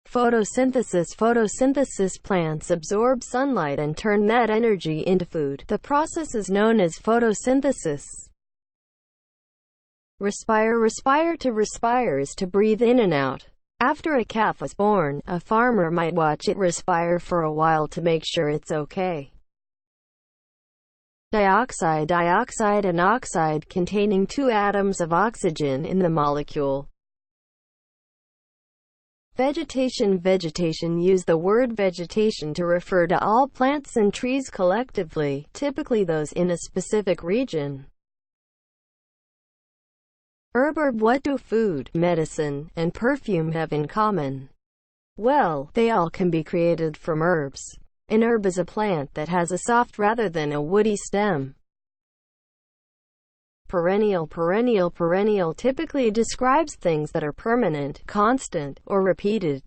Photosynthesis. Photosynthesis. Plants absorb sunlight and turn that energy into food. The process is known as photosynthesis. Respire. Respire. To respire is to breathe in and out. After a calf is born, a farmer might watch it respire for a while to make sure it's okay. Dioxide. Dioxide. An oxide containing two atoms of oxygen in the molecule. Vegetation. Vegetation. Use the word vegetation to refer to all plants and trees collectively, typically those in a specific region. Herb. Herb. What do food, medicine, and perfume have in common? Well, they all can be created from herbs. An herb is a plant that has a soft rather than a woody stem. Perennial. Perennial. Perennial typically describes things that are permanent, constant, or repeated.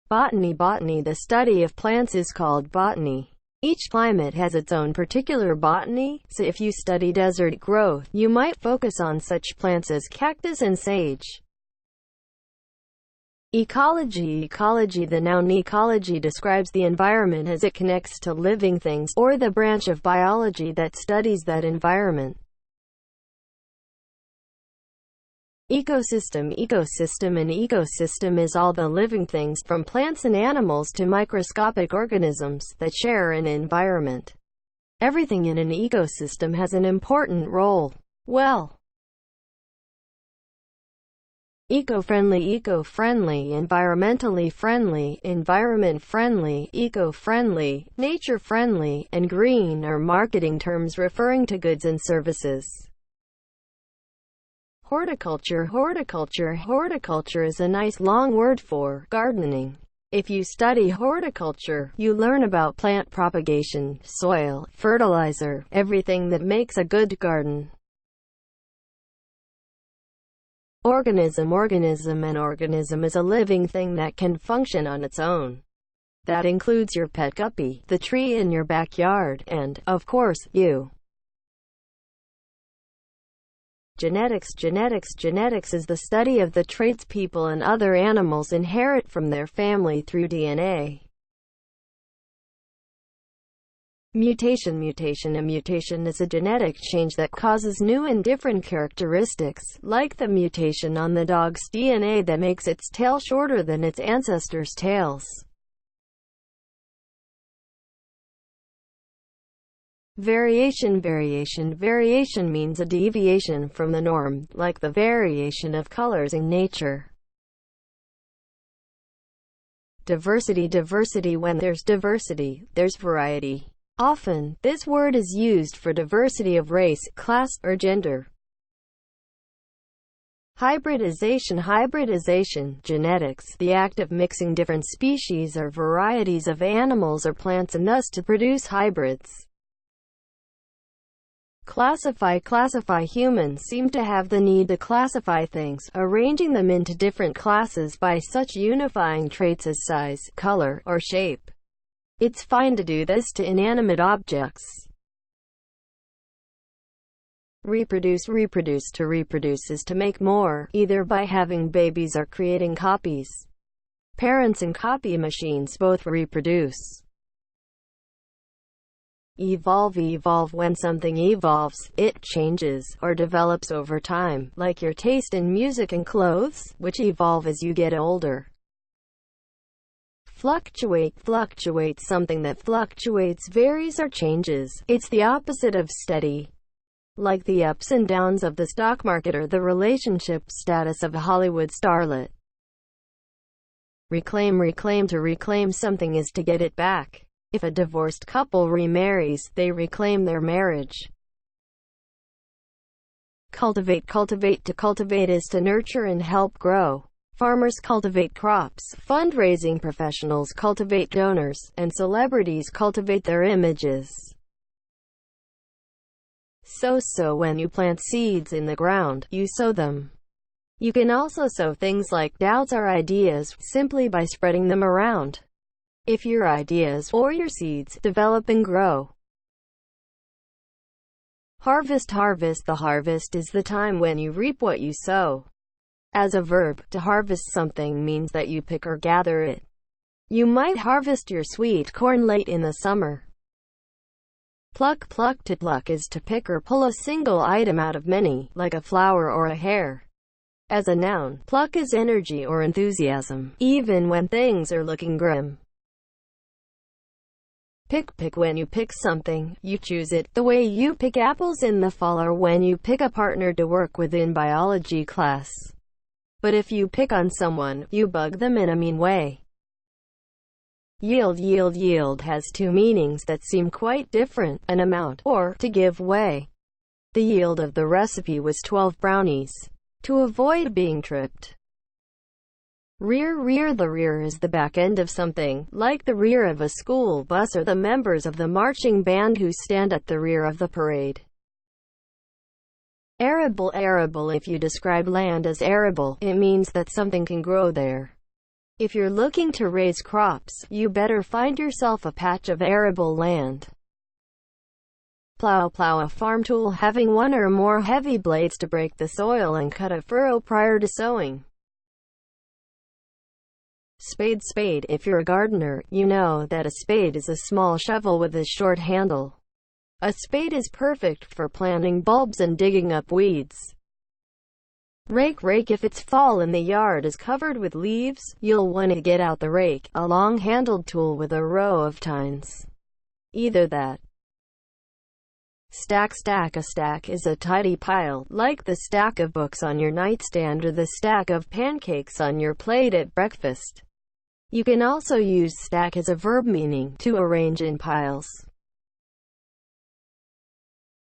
Botany. Botany. The study of plants is called botany. Each climate has its own particular botany, so if you study desert growth, you might focus on such plants as cactus and sage. Ecology. Ecology. The noun ecology describes the environment as it connects to living things, or the branch of biology that studies that environment. Ecosystem. Ecosystem. An ecosystem is all the living things, from plants and animals to microscopic organisms, that share an environment. Everything in an ecosystem has an important role. Well, eco-friendly. Eco-friendly. Environmentally friendly. Environment-friendly. Eco-friendly. Nature-friendly. And green are marketing terms referring to goods and services. Horticulture. Horticulture. Horticulture is a nice long word for gardening. If you study horticulture, you learn about plant propagation, soil, fertilizer, everything that makes a good garden. Organism. Organism. An organism is a living thing that can function on its own. That includes your pet guppy, the tree in your backyard, and, of course, you. Genetics. Genetics. Genetics is the study of the traits people and other animals inherit from their family through DNA. Mutation. Mutation. A mutation is a genetic change that causes new and different characteristics, like the mutation on the dog's DNA that makes its tail shorter than its ancestors' tails. Variation. Variation. Variation means a deviation from the norm, like the variation of colors in nature. Diversity. Diversity. When there's diversity, there's variety. Often, this word is used for diversity of race, class, or gender. Hybridization. Hybridization. Genetics. The act of mixing different species or varieties of animals or plants and thus to produce hybrids. Classify. Classify. Humans seem to have the need to classify things, arranging them into different classes by such unifying traits as size, color, or shape. It's fine to do this to inanimate objects. Reproduce. Reproduce. To reproduce is to make more, either by having babies or creating copies. Parents and copy machines both reproduce. Evolve. Evolve. When something evolves, it changes, or develops over time, like your taste in music and clothes, which evolve as you get older. Fluctuate. Fluctuate. Something that fluctuates, varies, or changes. It's the opposite of steady. Like the ups and downs of the stock market or the relationship status of a Hollywood starlet. Reclaim. Reclaim. To reclaim something is to get it back. If a divorced couple remarries, they reclaim their marriage. Cultivate. Cultivate. To cultivate is to nurture and help grow. Farmers cultivate crops, fundraising professionals cultivate donors, and celebrities cultivate their images. Sow. When you plant seeds in the ground, you sow them. You can also sow things like doubts or ideas, simply by spreading them around. If your ideas, or your seeds, develop and grow, Harvest, harvest. The harvest is the time when you reap what you sow. As a verb, to harvest something means that you pick or gather it. You might harvest your sweet corn late in the summer. Pluck, pluck. To pluck is to pick or pull a single item out of many, like a flower or a hair. As a noun, pluck is energy or enthusiasm, even when things are looking grim. Pick, pick. When you pick something, you choose it, the way you pick apples in the fall or when you pick a partner to work with in biology class. But if you pick on someone, you bug them in a mean way. Yield, yield, yield has two meanings that seem quite different: an amount, or to give way. The yield of the recipe was 12 brownies. To avoid being tripped. Rear, rear. The rear is the back end of something, like the rear of a school bus or the members of the marching band who stand at the rear of the parade. Arable, arable. If you describe land as arable, it means that something can grow there. If you're looking to raise crops, you better find yourself a patch of arable land. Plow, plow. A farm tool having one or more heavy blades to break the soil and cut a furrow prior to sowing. Spade, spade. If you're a gardener, you know that a spade is a small shovel with a short handle. A spade is perfect for planting bulbs and digging up weeds. Rake, rake. If it's fall and the yard is covered with leaves, you'll want to get out the rake, a long-handled tool with a row of tines. Either that. Stack, stack. A stack is a tidy pile, like the stack of books on your nightstand or the stack of pancakes on your plate at breakfast. You can also use stack as a verb meaning to arrange in piles.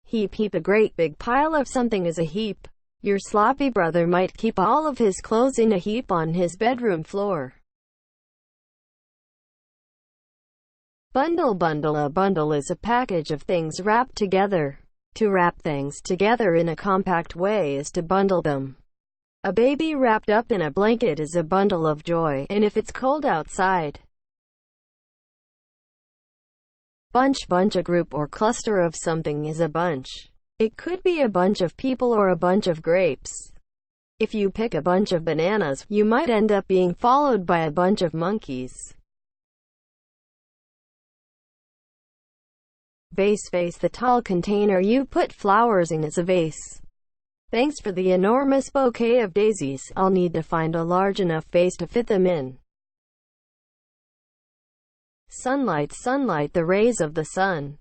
Heap, heap. A great big pile of something is a heap. Your sloppy brother might keep all of his clothes in a heap on his bedroom floor. Bundle, bundle. A bundle is a package of things wrapped together. To wrap things together in a compact way is to bundle them. A baby wrapped up in a blanket is a bundle of joy, and if it's cold outside. Bunch, bunch. A group or cluster of something is a bunch. It could be a bunch of people or a bunch of grapes. If you pick a bunch of bananas, you might end up being followed by a bunch of monkeys. Vase, vase. The tall container you put flowers in is a vase. Thanks for the enormous bouquet of daisies. I'll need to find a large enough vase to fit them in. Sunlight, sunlight. The rays of the sun.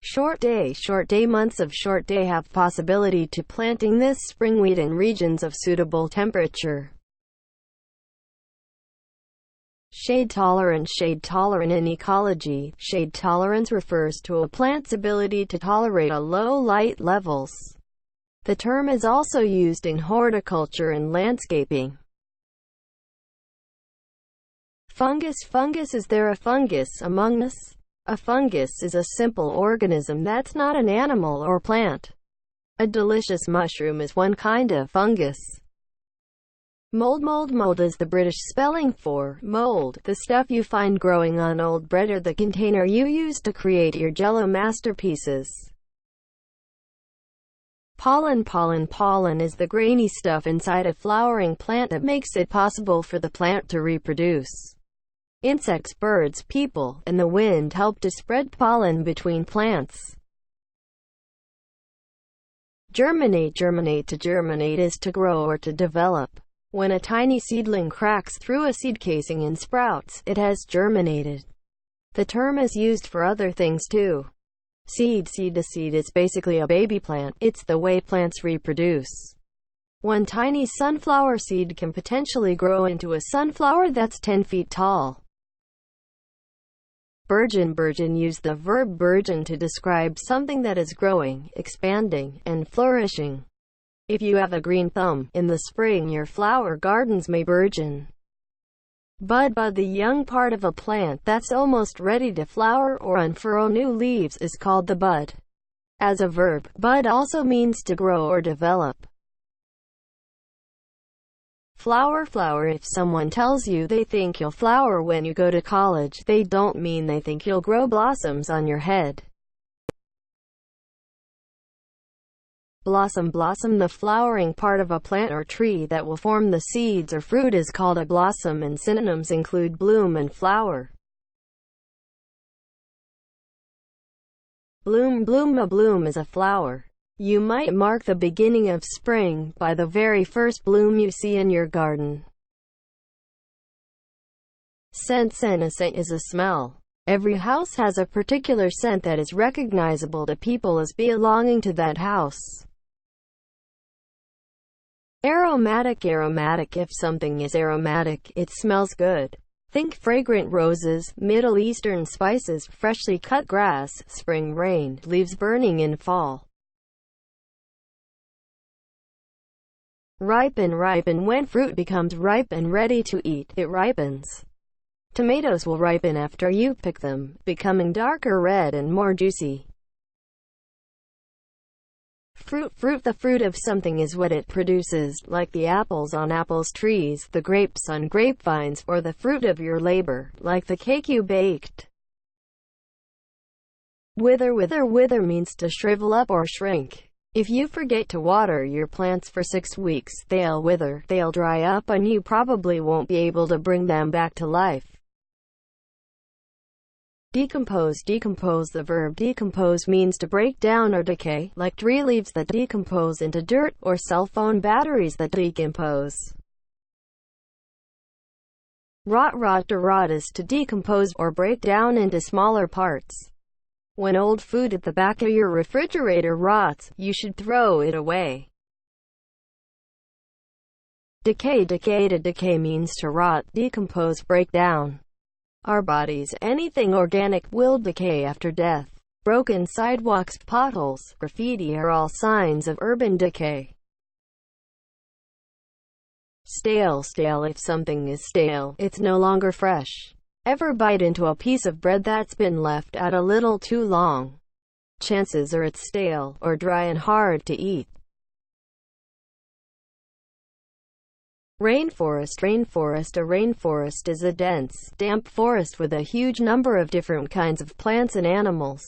Short day, short day. Months of short day have possibility to planting this spring wheat in regions of suitable temperature. Shade tolerant, shade tolerant. In ecology, shade tolerance refers to a plant's ability to tolerate a low light levels. The term is also used in horticulture and landscaping. Fungus, fungus. Is there a fungus among us? A fungus is a simple organism that's not an animal or plant. A delicious mushroom is one kind of fungus. Mold, mold. Mold is the British spelling for mold, the stuff you find growing on old bread or the container you use to create your Jell-O masterpieces. Pollen, pollen. Pollen is the grainy stuff inside a flowering plant that makes it possible for the plant to reproduce. Insects, birds, people, and the wind help to spread pollen between plants. Germinate, germinate. To germinate is to grow or to develop. When a tiny seedling cracks through a seed casing and sprouts, it has germinated. The term is used for other things too. Seed, seed to seed. It's basically a baby plant. It's the way plants reproduce. One tiny sunflower seed can potentially grow into a sunflower that's 10 feet tall. Burgeon, burgeon. Use the verb burgeon to describe something that is growing, expanding, and flourishing. If you have a green thumb, in the spring your flower gardens may burgeon. Bud, bud. The young part of a plant that's almost ready to flower or unfurl new leaves is called the bud. As a verb, bud also means to grow or develop. Flower, flower. If someone tells you they think you'll flower when you go to college, they don't mean they think you'll grow blossoms on your head. Blossom. Blossom. The flowering part of a plant or tree that will form the seeds or fruit is called a blossom, and synonyms include bloom and flower. Bloom. Bloom. A bloom is a flower. You might mark the beginning of spring by the very first bloom you see in your garden. Scent. Scent. A scent is a smell. Every house has a particular scent that is recognizable to people as belonging to that house. Aromatic. Aromatic. If something is aromatic, it smells good. Think fragrant roses, Middle Eastern spices, freshly cut grass, spring rain, leaves burning in fall. Ripen. Ripen. When fruit becomes ripe and ready to eat, it ripens. Tomatoes will ripen after you pick them, becoming darker red and more juicy. Fruit. Fruit. The fruit of something is what it produces, like the apples on apples trees, the grapes on grapevines, or the fruit of your labor, like the cake you baked. Wither. Wither. Wither means to shrivel up or shrink. If you forget to water your plants for 6 weeks, they'll wither, they'll dry up, and you probably won't be able to bring them back to life. Decompose. Decompose. The verb decompose means to break down or decay, like tree leaves that decompose into dirt, or cell phone batteries that decompose. Rot. Rot. To rot is to decompose or break down into smaller parts. When old food at the back of your refrigerator rots, you should throw it away. Decay. Decay. To decay means to rot, decompose, break down. Our bodies, anything organic, will decay after death. Broken sidewalks, potholes, graffiti are all signs of urban decay. Stale. Stale. If something is stale, it's no longer fresh. Ever bite into a piece of bread that's been left out a little too long? Chances are it's stale, or dry and hard to eat. Rainforest. Rainforest. A rainforest is a dense, damp forest with a huge number of different kinds of plants and animals.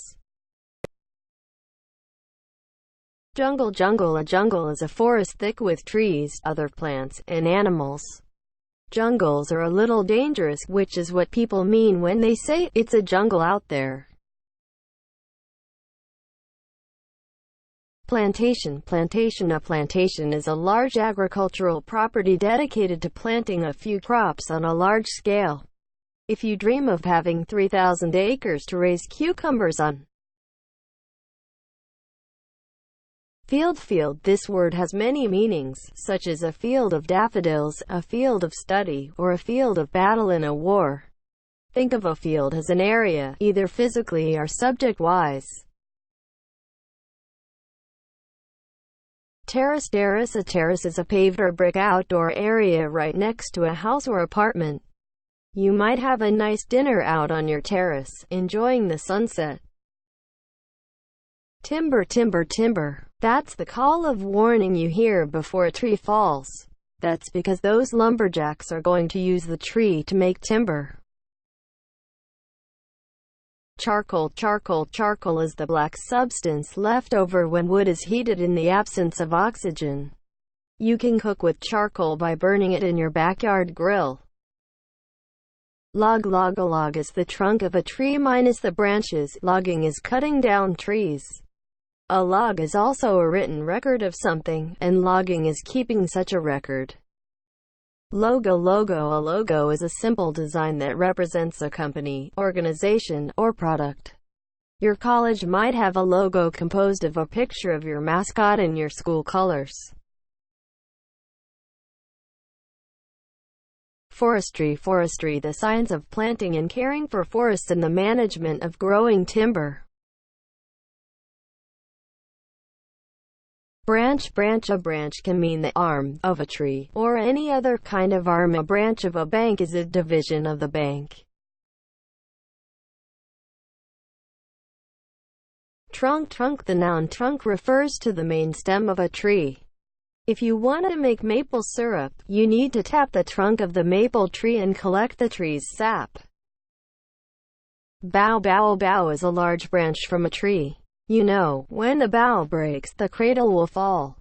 Jungle. Jungle. A jungle is a forest thick with trees, other plants, and animals. Jungles are a little dangerous, which is what people mean when they say, "It's a jungle out there." Plantation. Plantation. A plantation is a large agricultural property dedicated to planting a few crops on a large scale. If you dream of having 3,000 acres to raise cucumbers on. Field. Field. This word has many meanings, such as a field of daffodils, a field of study, or a field of battle in a war. Think of a field as an area, either physically or subject-wise. Terrace. Terrace. A terrace is a paved or brick outdoor area right next to a house or apartment. You might have a nice dinner out on your terrace, enjoying the sunset. Timber. Timber. Timber. That's the call of warning you hear before a tree falls. That's because those lumberjacks are going to use the tree to make timber. Charcoal. Charcoal. Charcoal is the black substance left over when wood is heated in the absence of oxygen. You can cook with charcoal by burning it in your backyard grill. Log. Log. A log is the trunk of a tree minus the branches. Logging is cutting down trees. A log is also a written record of something, and logging is keeping such a record. Logo. Logo. A logo is a simple design that represents a company, organization, or product. Your college might have a logo composed of a picture of your mascot and your school colors. Forestry. Forestry. The science of planting and caring for forests and the management of growing timber. Branch. Branch. A branch can mean the arm of a tree, or any other kind of arm. A branch of a bank is a division of the bank. Trunk. Trunk. The noun trunk refers to the main stem of a tree. If you want to make maple syrup, you need to tap the trunk of the maple tree and collect the tree's sap. Bough. Bough. Bough is a large branch from a tree. You know, when the bough breaks, the cradle will fall.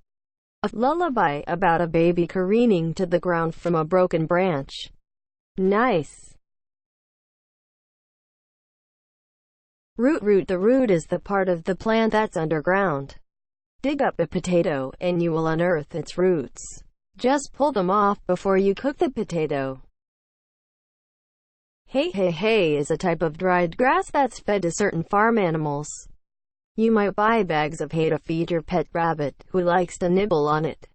A lullaby about a baby careening to the ground from a broken branch. Nice. Root. The root is the part of the plant that's underground. Dig up a potato, and you will unearth its roots. Just pull them off before you cook the potato. Hay is a type of dried grass that's fed to certain farm animals. You might buy bags of hay to feed your pet rabbit, who likes to nibble on it.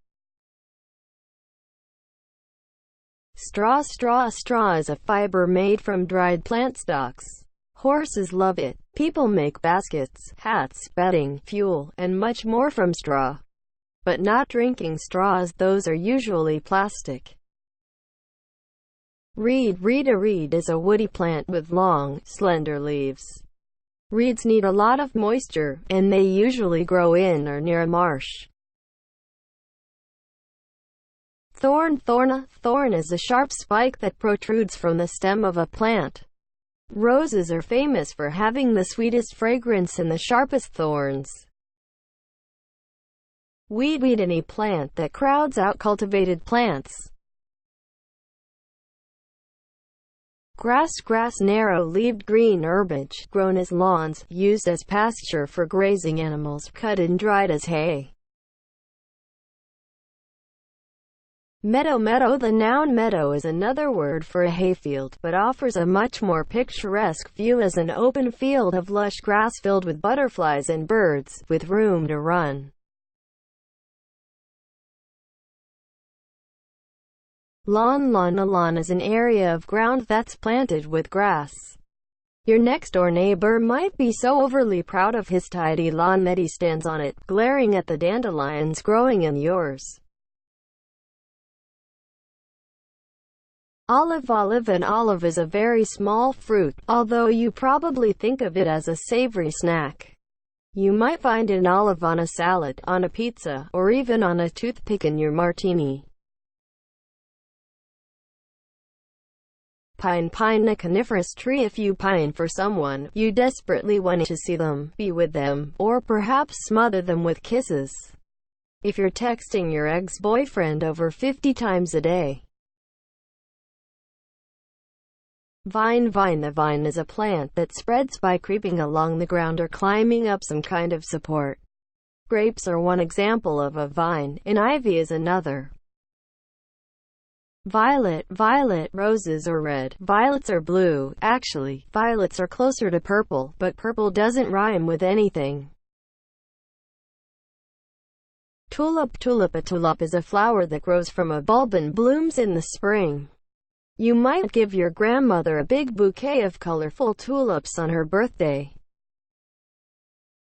Straw is a fiber made from dried plant stalks. Horses love it. People make baskets, hats, bedding, fuel, and much more from straw. But not drinking straws, those are usually plastic. Reed. A reed is a woody plant with long, slender leaves. Reeds need a lot of moisture, and they usually grow in or near a marsh. Thorn is a sharp spike that protrudes from the stem of a plant. Roses are famous for having the sweetest fragrance and the sharpest thorns. Weed, any plant that crowds out cultivated plants. Grass, narrow-leaved green herbage, grown as lawns, used as pasture for grazing animals, cut and dried as hay. Meadow. The noun meadow is another word for a hayfield, but offers a much more picturesque view as an open field of lush grass filled with butterflies and birds, with room to run. Lawn. A lawn is an area of ground that's planted with grass. Your next-door neighbor might be so overly proud of his tidy lawn that he stands on it, glaring at the dandelions growing in yours. Olive. An olive is a very small fruit, although you probably think of it as a savory snack. You might find an olive on a salad, on a pizza, or even on a toothpick in your martini. Pine. A coniferous tree. If you pine for someone, you desperately want to see them, be with them, or perhaps smother them with kisses. If you're texting your ex-boyfriend over 50 times a day. Vine. A vine is a plant that spreads by creeping along the ground or climbing up some kind of support. Grapes are one example of a vine, and ivy is another. Violet. Roses are red, violets are blue. Actually, violets are closer to purple, but purple doesn't rhyme with anything. Tulip. A tulip is a flower that grows from a bulb and blooms in the spring. You might give your grandmother a big bouquet of colorful tulips on her birthday.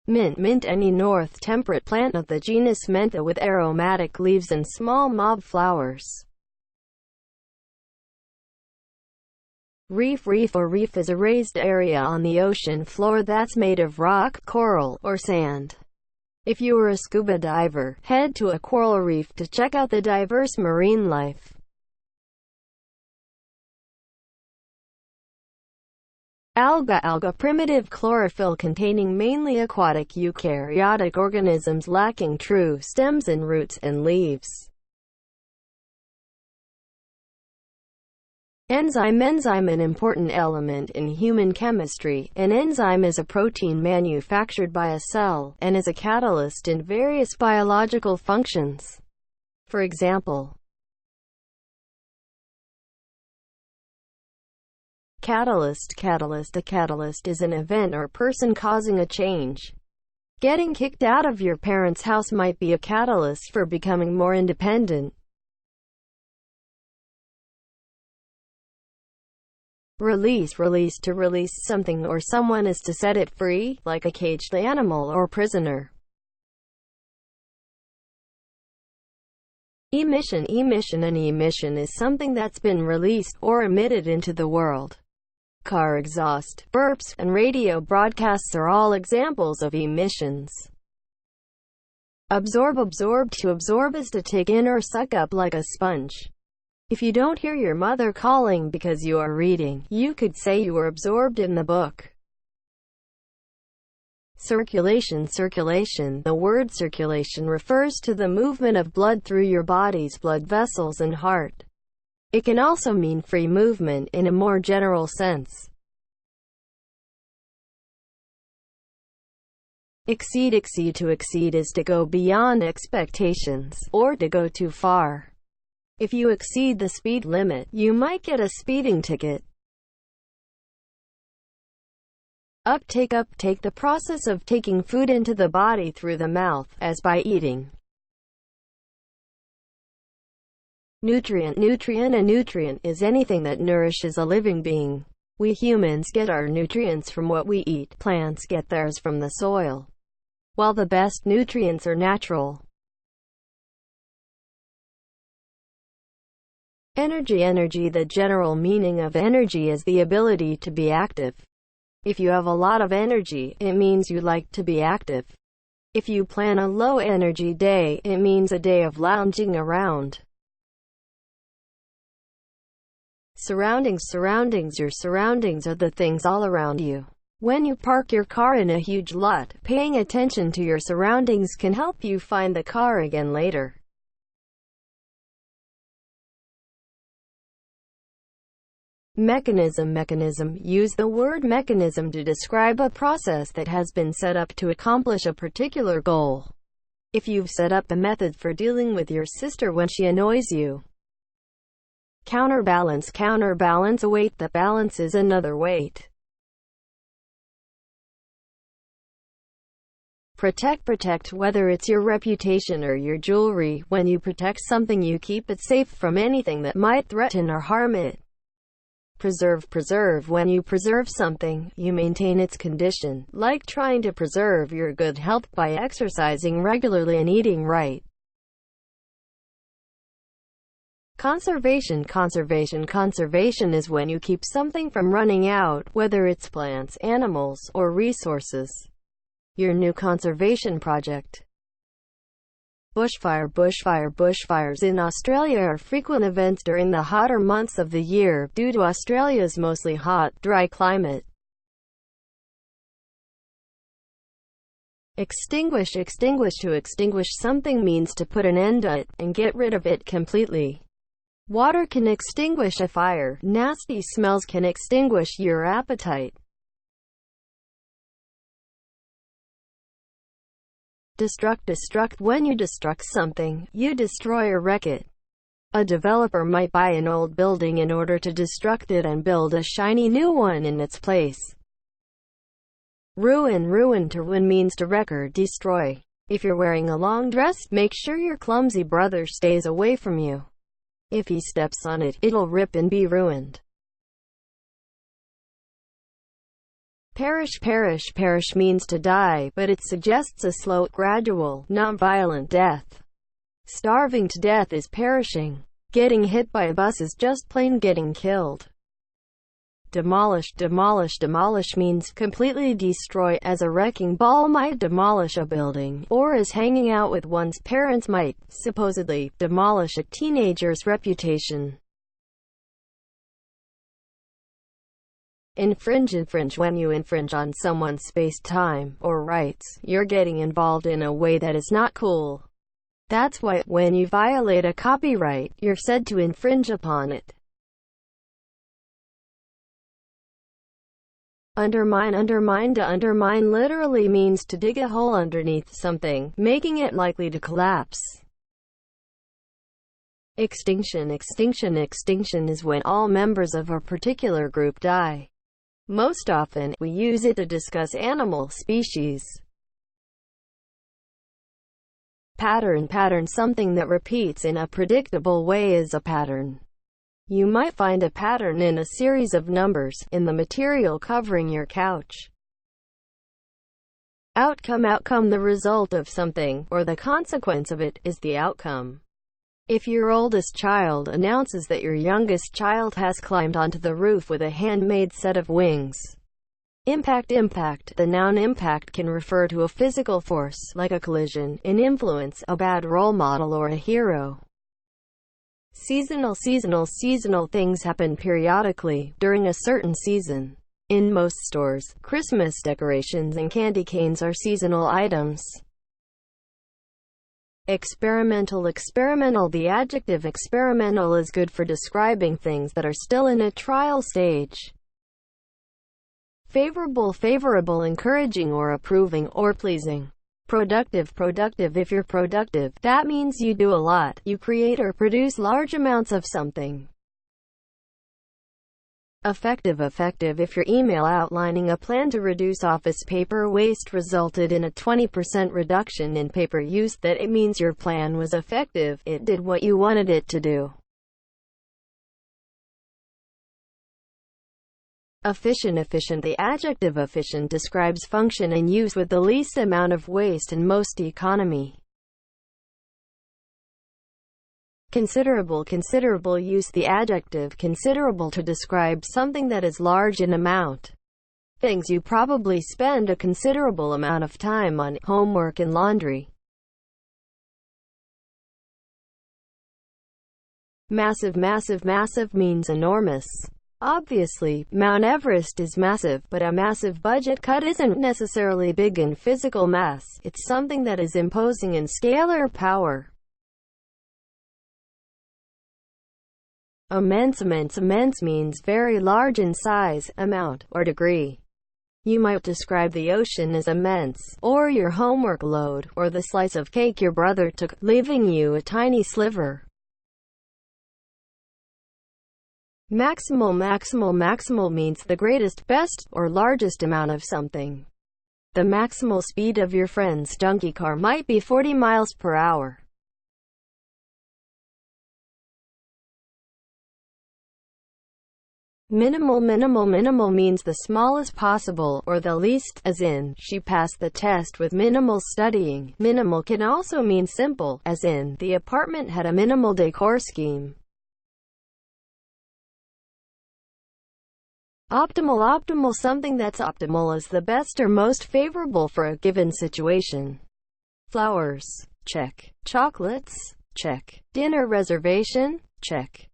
Mint. Any north temperate plant of the genus Mentha with aromatic leaves and small mauve flowers. Reef. A reef is a raised area on the ocean floor that's made of rock, coral, or sand. If you are a scuba diver, head to a coral reef to check out the diverse marine life. Alga. Primitive chlorophyll containing mainly aquatic eukaryotic organisms lacking true stems and roots and leaves. Enzyme. An important element in human chemistry. An enzyme is a protein manufactured by a cell, and is a catalyst in various biological functions. For example, catalyst. A catalyst is an event or person causing a change. Getting kicked out of your parents' house might be a catalyst for becoming more independent. Release. To release something or someone is to set it free, like a caged animal or prisoner. Emission. An emission is something that's been released or emitted into the world. Car exhaust, burps, and radio broadcasts are all examples of emissions. Absorb. To absorb is to take in or suck up like a sponge. If you don't hear your mother calling because you are reading, you could say you were absorbed in the book. Circulation. Circulation. The word circulation refers to the movement of blood through your body's blood vessels and heart. It can also mean free movement in a more general sense. Exceed. Exceed. To exceed is to go beyond expectations, or to go too far. If you exceed the speed limit, you might get a speeding ticket. Uptake. Uptake. The process of taking food into the body through the mouth, as by eating. Nutrient. Nutrient. A nutrient is anything that nourishes a living being. We humans get our nutrients from what we eat. Plants get theirs from the soil, while the best nutrients are natural. Energy. Energy. The general meaning of energy is the ability to be active. If you have a lot of energy, it means you like to be active. If you plan a low-energy day, it means a day of lounging around. Surroundings. Surroundings. Your surroundings are the things all around you. When you park your car in a huge lot, paying attention to your surroundings can help you find the car again later. Mechanism. Mechanism. Use the word mechanism to describe a process that has been set up to accomplish a particular goal. If you've set up a method for dealing with your sister when she annoys you. Counterbalance. Counterbalance. A weight that balances another weight. Protect. Protect. Whether it's your reputation or your jewelry, when you protect something, you keep it safe from anything that might threaten or harm it. Preserve. Preserve. When you preserve something, you maintain its condition, like trying to preserve your good health by exercising regularly and eating right. Conservation. Conservation. Conservation is when you keep something from running out, whether it's plants, animals, or resources. Your new conservation project. Bushfire. Bushfire. Bushfires in Australia are frequent events during the hotter months of the year, due to Australia's mostly hot, dry climate. Extinguish. Extinguish. To extinguish something means to put an end to it, and get rid of it completely. Water can extinguish a fire. Nasty smells can extinguish your appetite. Destruct. Destruct. When you destruct something, you destroy or wreck it. A developer might buy an old building in order to destruct it and build a shiny new one in its place. Ruin. Ruin. To ruin means to wreck or destroy. If you're wearing a long dress, make sure your clumsy brother stays away from you. If he steps on it, it'll rip and be ruined. Perish. Perish. Perish means to die, but it suggests a slow, gradual, non-violent death. Starving to death is perishing. Getting hit by a bus is just plain getting killed. Demolish. Demolish. Demolish means completely destroy, as a wrecking ball might demolish a building, or as hanging out with one's parents might, supposedly, demolish a teenager's reputation. Infringe. Infringe. When you infringe on someone's space, time, or rights, you're getting involved in a way that is not cool. That's why, when you violate a copyright, you're said to infringe upon it. Undermine. Undermine. To undermine literally means to dig a hole underneath something, making it likely to collapse. Extinction. Extinction. Extinction is when all members of a particular group die. Most often, we use it to discuss animal species. Pattern. Pattern. Something that repeats in a predictable way is a pattern. You might find a pattern in a series of numbers, in the material covering your couch. Outcome. Outcome. The result of something, or the consequence of it, is the outcome. If your oldest child announces that your youngest child has climbed onto the roof with a handmade set of wings. Impact. Impact. The noun impact can refer to a physical force, like a collision, an influence, a bad role model, or a hero. Seasonal. Seasonal. Seasonal things happen periodically, during a certain season. In most stores, Christmas decorations and candy canes are seasonal items. Experimental. The adjective experimental is good for describing things that are still in a trial stage. Favorable, encouraging or approving or pleasing. Productive. If you're productive, that means you do a lot, you create or produce large amounts of something. Effective. If your email outlining a plan to reduce office paper waste resulted in a 20% reduction in paper use, that it means your plan was effective, it did what you wanted it to do. Efficient. The adjective efficient describes function and use with the least amount of waste and most economy. Considerable. Use the adjective considerable to describe something that is large in amount. Things you probably spend a considerable amount of time on, homework and laundry. Massive means enormous. Obviously, Mount Everest is massive, but a massive budget cut isn't necessarily big in physical mass, it's something that is imposing in scalar power. Immense means very large in size, amount, or degree. You might describe the ocean as immense, or your homework load, or the slice of cake your brother took, leaving you a tiny sliver. Maximal means the greatest, best, or largest amount of something. The maximal speed of your friend's donkey car might be 40 miles per hour. Minimal means the smallest possible, or the least, as in, she passed the test with minimal studying. Minimal can also mean simple, as in, the apartment had a minimal decor scheme. Optimal. Something that's optimal is the best or most favorable for a given situation. Flowers, check. Chocolates, check. Dinner reservation, check.